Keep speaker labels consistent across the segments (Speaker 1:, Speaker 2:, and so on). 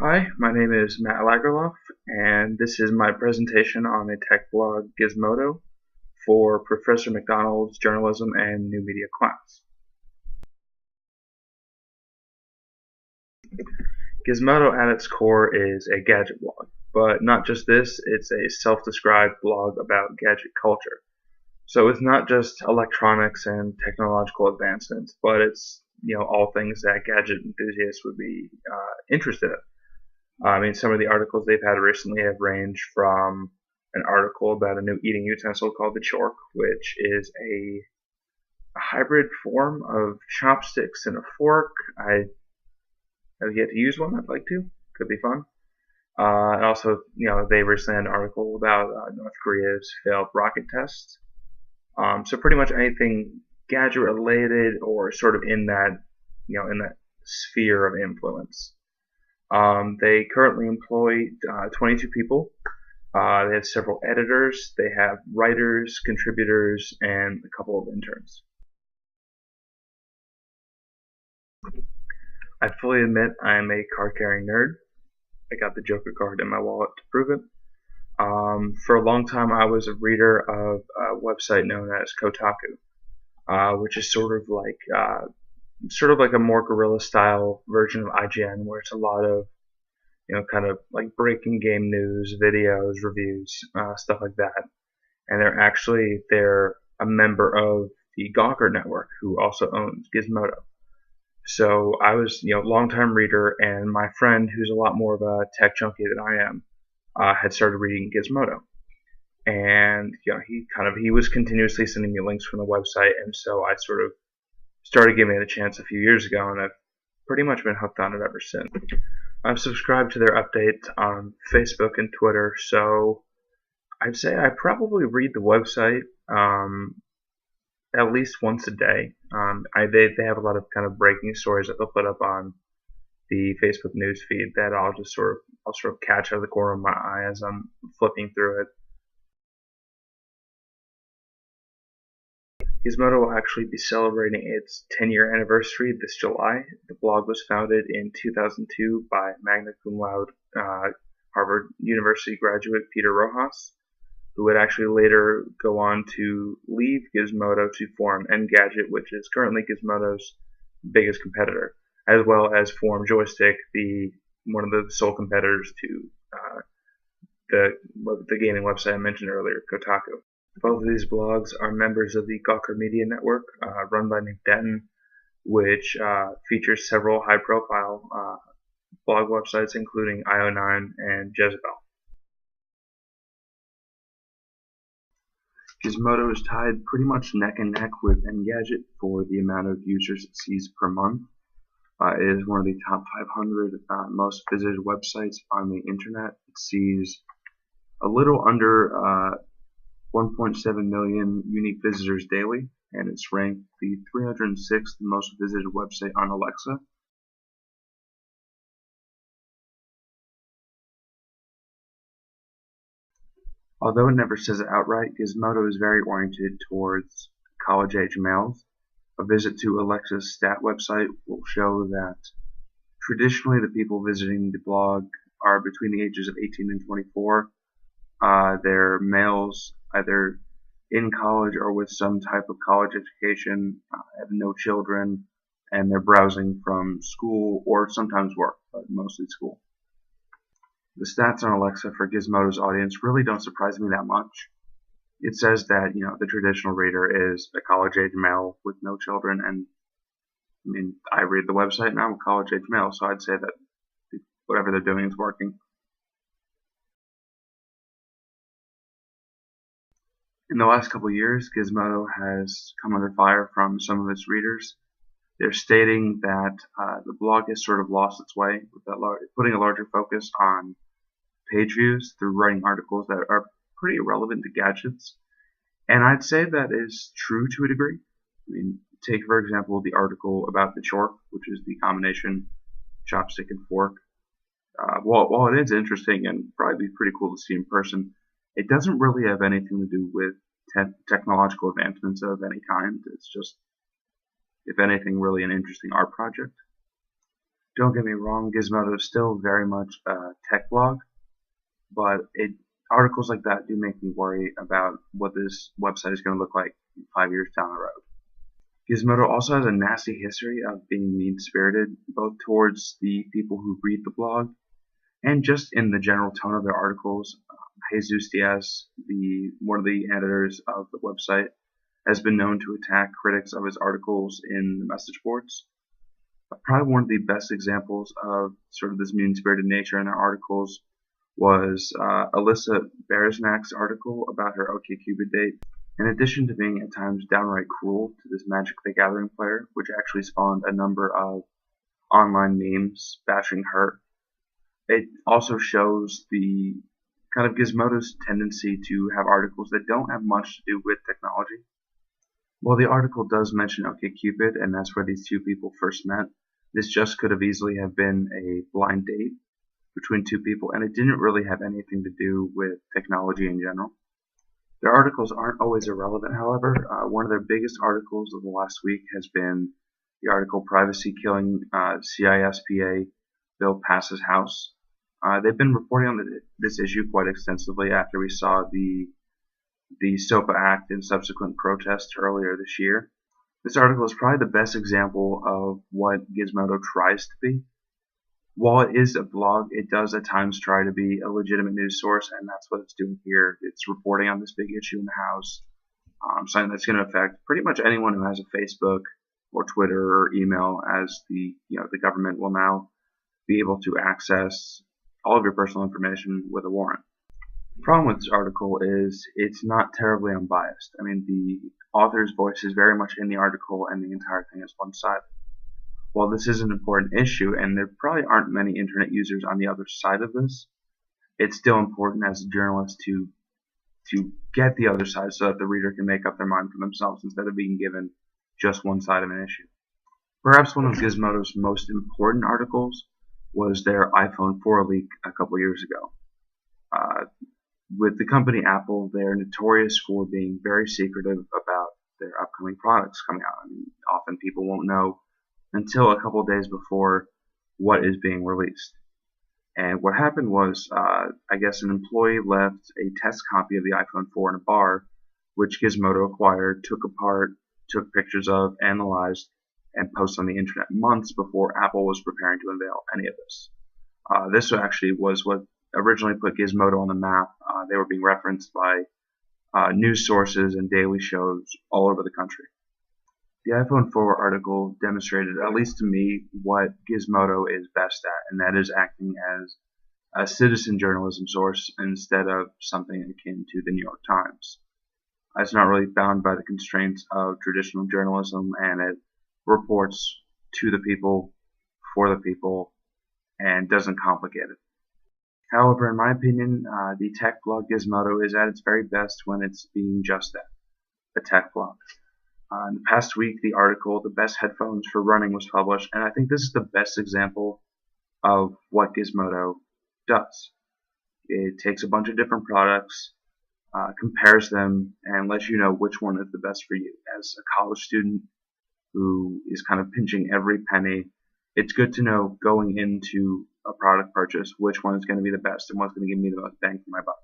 Speaker 1: Hi, my name is Matt Lagerlof, and this is my presentation on a tech blog, Gizmodo, for Professor McDonald's Journalism and New Media class. Gizmodo at its core is a gadget blog, but not just this, it's a self-described blog about gadget culture. So it's not just electronics and technological advancements, but it's all things that gadget enthusiasts would be interested in. I mean, some of the articles they've had recently have ranged from an article about a new eating utensil called the Chork, which is a hybrid form of chopsticks and a fork. I have yet to use one. I'd like to. Could be fun. And also, they recently had an article about North Korea's failed rocket tests. So pretty much anything gadget related or sort of in that sphere of influence. They currently employ 22 people. They have several editors. They have writers, contributors, and a couple of interns. I fully admit I am a card-carrying nerd. I got the Joker card in my wallet to prove it. For a long time, I was a reader of a website known as Kotaku, which is sort of like a more guerrilla-style version of IGN, where it's a lot of kind of like breaking game news, videos, reviews, stuff like that. And they're a member of the Gawker network, who also owns Gizmodo. So I was, longtime reader, and my friend, who's a lot more of a tech junkie than I am, had started reading Gizmodo. And he was continuously sending me links from the website, and so I sort of started giving it a chance a few years ago, and I've pretty much been hooked on it ever since. I've subscribed to their update on Facebook and Twitter, so I'd say I probably read the website at least once a day. They have a lot of kind of breaking stories that they'll put up on the Facebook news feed that I'll sort of catch out of the corner of my eye as I'm flipping through it. Gizmodo will actually be celebrating its 10-year anniversary this July. The blog was founded in 2002 by magna cum laude Harvard University graduate Peter Rojas, who would actually later go on to leave Gizmodo to form Engadget, which is currently Gizmodo's biggest competitor, as well as form Joystick, one of the sole competitors to the gaming website I mentioned earlier, Kotaku. Both of these blogs are members of the Gawker Media Network, run by Nick Denton, which features several high-profile blog websites, including IO9 and Jezebel. Gizmodo is tied pretty much neck and neck with Engadget for the amount of users it sees per month. It is one of the top 500 most visited websites on the internet. It sees a little under 1.7 million unique visitors daily, and it's ranked the 306th most visited website on Alexa. Although it never says it outright, Gizmodo is very oriented towards college-age males. A visit to Alexa's stat website will show that traditionally the people visiting the blog are between the ages of 18 and 24. They're males either in college or with some type of college education, have no children, and they're browsing from school or sometimes work, but mostly school. The stats on Alexa for Gizmodo's audience really don't surprise me that much. It says that the traditional reader is a college-age male with no children, and I mean, I read the website and I'm a college-age male, so I'd say that whatever they're doing is working. In the last couple of years, Gizmodo has come under fire from some of its readers. They're stating that the blog has sort of lost its way, with putting a larger focus on page views through writing articles that are pretty irrelevant to gadgets. And I'd say that is true to a degree. I mean, take for example the article about the Chork, which is the combination chopstick and fork. While it is interesting and probably be pretty cool to see in person, it doesn't really have anything to do with technological advancements of any kind. It's just, if anything, really an interesting art project. Don't get me wrong, Gizmodo is still very much a tech blog, but articles like that do make me worry about what this website is going to look like 5 years down the road. Gizmodo also has a nasty history of being mean-spirited, both towards the people who read the blog and just in the general tone of their articles. Jesus Diaz, one of the editors of the website, has been known to attack critics of his articles in the message boards. Probably one of the best examples of sort of this mean-spirited nature in their articles was Alyssa Beresnack's article about her OkCupid date. In addition to being at times downright cruel to this Magic the Gathering player, which actually spawned a number of online memes bashing her, it also shows the kind of Gizmodo's tendency to have articles that don't have much to do with technology. While the article does mention OkCupid, and that's where these two people first met, this just could have easily have been a blind date between two people, and it didn't really have anything to do with technology in general. Their articles aren't always irrelevant, however. One of their biggest articles of the last week has been the article Privacy Killing CISPA Bill Passes House. They've been reporting on this issue quite extensively after we saw the SOPA Act and subsequent protests earlier this year. This article is probably the best example of what Gizmodo tries to be. While it is a blog, it does at times try to be a legitimate news source, and that's what it's doing here. It's reporting on this big issue in the House, something that's going to affect pretty much anyone who has a Facebook or Twitter or email, as the government will now be able to access all of your personal information with a warrant. The problem with this article is it's not terribly unbiased. I mean, the author's voice is very much in the article, and the entire thing is one-sided. While this is an important issue, and there probably aren't many internet users on the other side of this, it's still important as a journalist to get the other side so that the reader can make up their mind for themselves instead of being given just one side of an issue. Perhaps one of Gizmodo's most important articles was their iPhone 4 leak a couple years ago. With the company Apple, they're notorious for being very secretive about their upcoming products coming out. I mean, often people won't know until a couple days before what is being released. And what happened was, I guess an employee left a test copy of the iPhone 4 in a bar, which Gizmodo acquired, took apart, took pictures of, analyzed, and posted on the internet months before Apple was preparing to unveil any of this. This actually was what originally put Gizmodo on the map. They were being referenced by news sources and daily shows all over the country. The iPhone 4 article demonstrated, at least to me, what Gizmodo is best at, and that is acting as a citizen journalism source instead of something akin to the New York Times. It's not really bound by the constraints of traditional journalism, and it reports to the people, for the people, and doesn't complicate it. However, in my opinion, the tech blog Gizmodo is at its very best when it's being just that, a tech blog. In the past week, the article, The Best Headphones for Running, was published, and I think this is the best example of what Gizmodo does. It takes a bunch of different products, compares them, and lets you know which one is the best for you. As a college student who is kind of pinching every penny, it's good to know going into a product purchase which one is going to be the best and what's going to give me the most bang for my buck.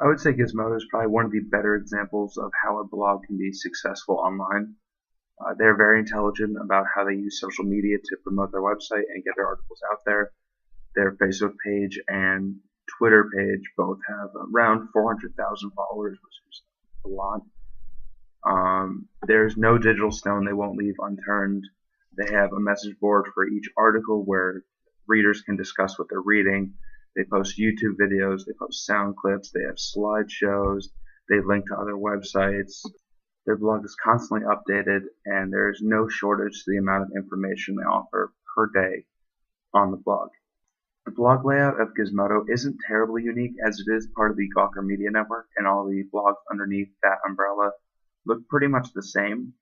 Speaker 1: I would say Gizmodo is probably one of the better examples of how a blog can be successful online. They're very intelligent about how they use social media to promote their website and get their articles out there. Their Facebook page and Twitter page both have around 400,000 followers, which is a lot. There's no digital stone they won't leave unturned. They have a message board for each article where readers can discuss what they're reading. They post YouTube videos, they post sound clips, they have slideshows, they link to other websites. Their blog is constantly updated, and there's no shortage to the amount of information they offer per day on the blog. The blog layout of Gizmodo isn't terribly unique, as it is part of the Gawker Media Network, and all the blogs underneath that umbrella look pretty much the same,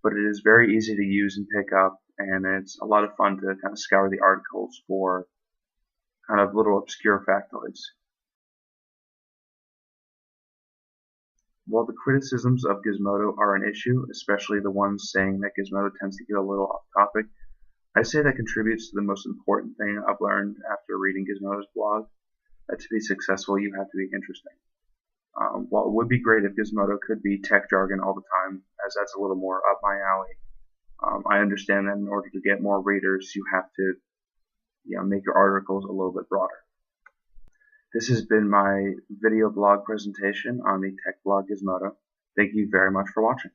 Speaker 1: but it is very easy to use and pick up, and it's a lot of fun to kind of scour the articles for kind of little obscure factoids. While the criticisms of Gizmodo are an issue, especially the ones saying that Gizmodo tends to get a little off topic, I say that contributes to the most important thing I've learned after reading Gizmodo's blog, that to be successful you have to be interesting. While it would be great if Gizmodo could be tech jargon all the time, as that's a little more up my alley, I understand that in order to get more readers, you have to make your articles a little bit broader. This has been my video blog presentation on the tech blog Gizmodo. Thank you very much for watching.